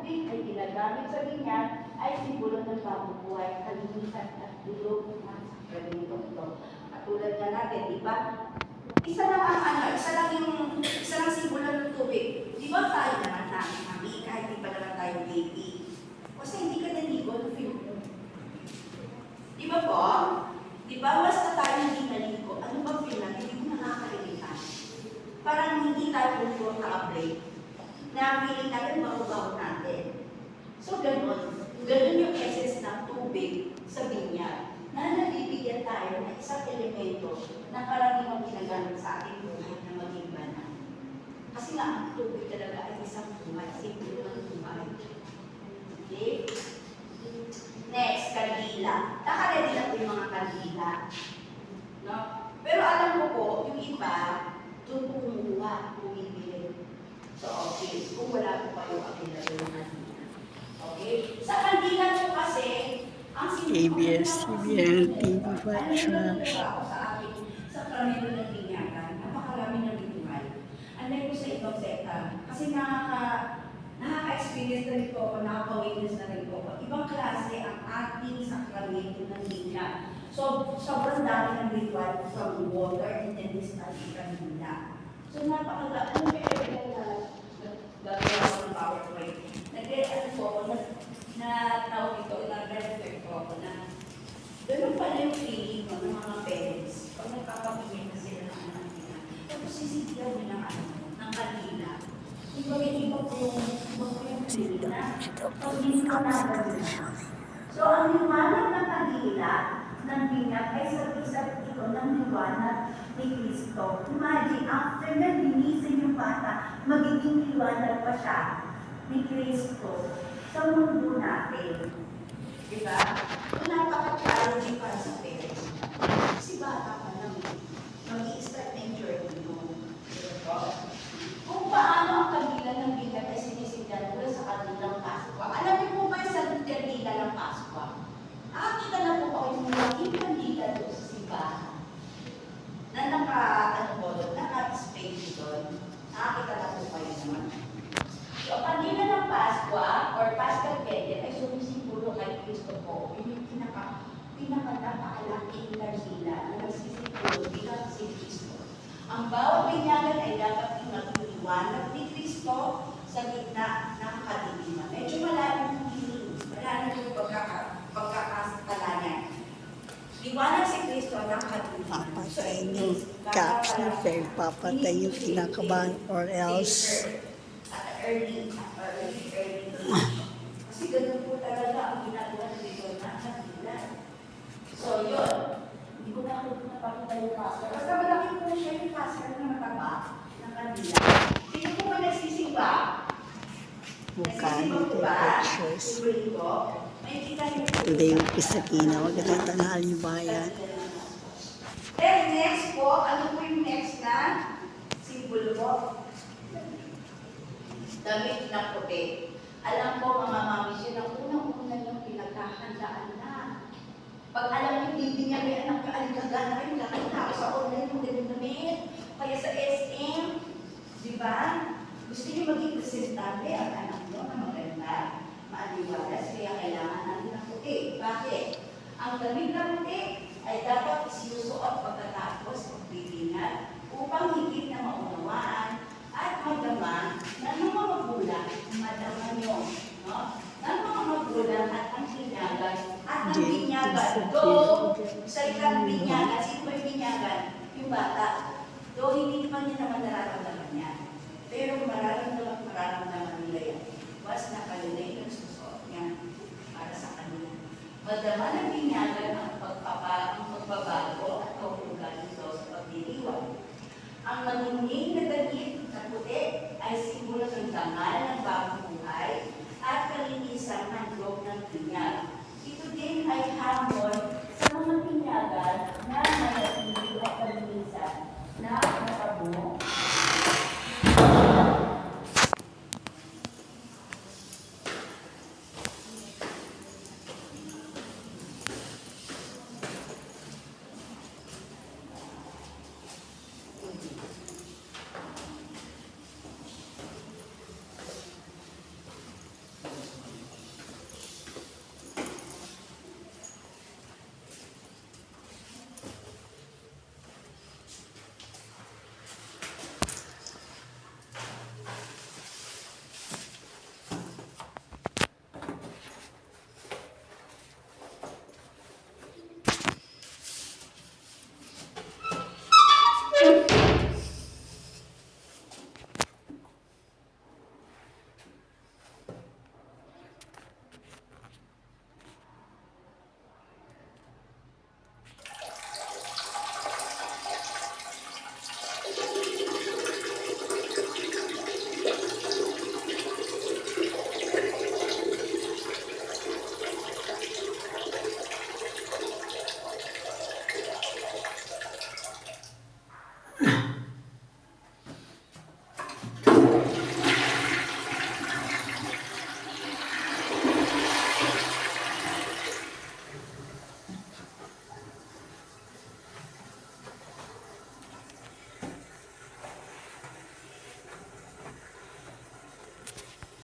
tubig ay ginagamit sa binyag ay simbolo ng bagong buhay, kalinisan at dulog ng sakramento ito. Katulad nga natin, di ba? Isa lang simbolo ng tubig. Di ba tayo naman namin, kahit di pa naman tayo baby? Kasi hindi ka naligo, feel mo. Di ba po? Di ba, basta tayo hindi naligo, ano ba feel natin? Hindi mo nakakalimutan. Parang hindi tayo comfortable na feeling natin mababaw natin. So, ganun yung essence ng tubig sa binyag na nabibigyan tayo ng isang elemento na karaniwang ginagamit sa ating buhay na maging banal. Kasi nga, ang tubig talaga ay isang buhay, simple ng buhay. Okay? Next, kandila. Nakaredy na po yung mga kandila. No? Pero alam ko po, yung iba, doon po kumuha, bumibili. So, okay. Kung wala po kayo, available ng kandila. Okay? Sa kandila po kasi, ang ABS-CBN TV Trash. sa karamilo ng binyagan, napakarami ng bitumal. Unlike po sa ibang sekta, kasi nakaka-experience na rin po ako, nakaka-witness na rin po ako. Ibang klase ang ating sakramento ng binyag. So, sobrang dami ng ritual from water and then this ating kanila. So, napakaganda. Ano yung area na gagawa ko ng PowerPoint? Nag-ano po ako, na-tawag ito, nag-refer po ako na ganun pala yung feeling ng mga parents pag nagpapabigyan na sila ng anak nila. Tapos sisitiyan nyo ng kanila. Iba po yung kanila. So, ang liwanag ng kanila ng binyag ay sa ito ng liwanag ni Kristo. Imagine, after na linisin yung bata, magiging liwanag pa siya ni Kristo sa mundo natin. Diba? Kung napaka-challenging para sa parents. Kasi bata pa lang, mag-i-start na yung journey mo. Diba? Kung paano ang kandila ng binyag ay sinisigyan mula sa kanilang Paskwa. Alam niyo po ba yung kandila ng Paskwa? Nakakita na po ako yung malaking kandila doon sa simbahan. Na naka-display doon. Nakakita na po kayo naman. So, ang kandila ng Paskwa or Paschal Candle ay sumisimbolo kay Kristo po. Yun yung pinaka-napakalaking kandila na nagsisimbolo bilang si Kristo. Ang bawat binyagan ay dapat magliwanag ni Kristo sa gitna ng kadiliman. Medyo malalim yung meaning, malalim yung pagkakasalanan. Liwanag si Kristo ang kadiliman. Papatay yung caption, pero papatay yung kinakabahan or else. Early. Kasi ganun po talaga ang ginagawa ng Bicol na kanila. So, yun. Hindi ko na ako napakita yung pastor. Basta malaki po siya yung pastor na mataba ng kanila. Sino po ba nagsisimba? Nagsisimba po ba? Ibuli ko. May kita niyo po. Hindi yung pisakina, magandang tanghali bayan. Then next po, ano po yung next na simbolo po? Damit na puti. Alam ko mga mamis yun, ang unang-una yung pinagkahandaan na. Pag alam yung hindi niya may anak ka-aligagan na kayo, lahat na sa online yung damit. Kaya sa SM, di ba? Gusto niyo maging presentable ang anak niyo na maganda, maaliwalas, kaya kailangan natin ng puti. Bakit? Ang damit na puti ay dapat isinusuot pagkatapos ng bibingan upang higit na maunawaan at madama ng mga magulang, madama nyo, no? Ng mga magulang at ang binyagan at ang binyagan. Do, sa ikang binyagan, sino ba yung binyagan? Yung bata. Do, hindi pa niya naman nararamdaman yan. Pero mararamdaman nila yan. Was na kanila yung nagsusuot niya para sa kanila. Madama ng binyagan ang pagbabago at kauugan nito sa pagdiriwang. Ang maningning na damit na puti ay simbolo ng dangal ng bagong